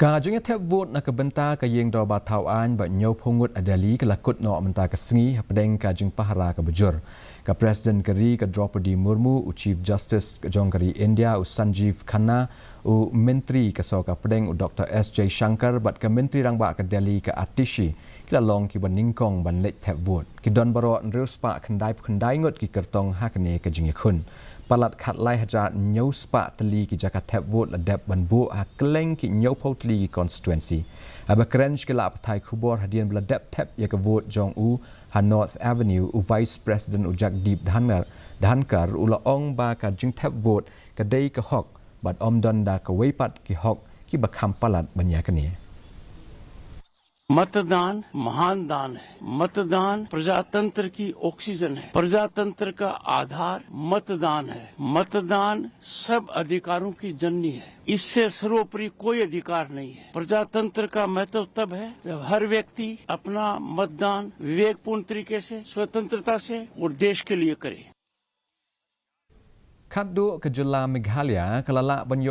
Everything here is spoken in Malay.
Jingiathep vote nak kebentar ke yang Dorbar Thawain ba nyau Ngut adali ke lakut no mentar ke sengi pedeng ka jing pahara ke bejur. Ka Presiden Keri ke Dorbar Murmu u Chief Justice ke Jong Keri India u Sanjeev Khanna u Menteri ke so ka pedeng u Dr. S.J. Shankar bat ke Menteri rang ba ke Delhi ke Atishi kila long ki ban ningkong ban lek thep vote. Ki don baro nril spa khandai ngut ki kertong hakne ke jingikhun. Palat khat lai haja nyau spa teli ki Jingiathep vote ladep ban bu ha kleng ki nyau potli ki constituency. Aba krench ke la patai khubor hadian bladep thep ya ke vote Jong u ha North Avenue u Vice President u Jagdeep Dhankar u la ong ba ka Jingiathep vote ka dei ka hok bat omdon da ka weipat ki hok ki bakham palat banya kani. मतदान महान दान है। मतदान प्रजातंत्र की ऑक्सीजन है। प्रजातंत्र का आधार मतदान है। मतदान सब अधिकारों की जननी है। इससे सर्वोपरि कोई अधिकार नहीं है। प्रजातंत्र का महत्व तब है जब हर व्यक्ति अपना मतदान विवेकपूर्ण तरीके से स्वतंत्रता से और देश के लिए करे। Kaduk ke Jela Meghalaya kelala banyak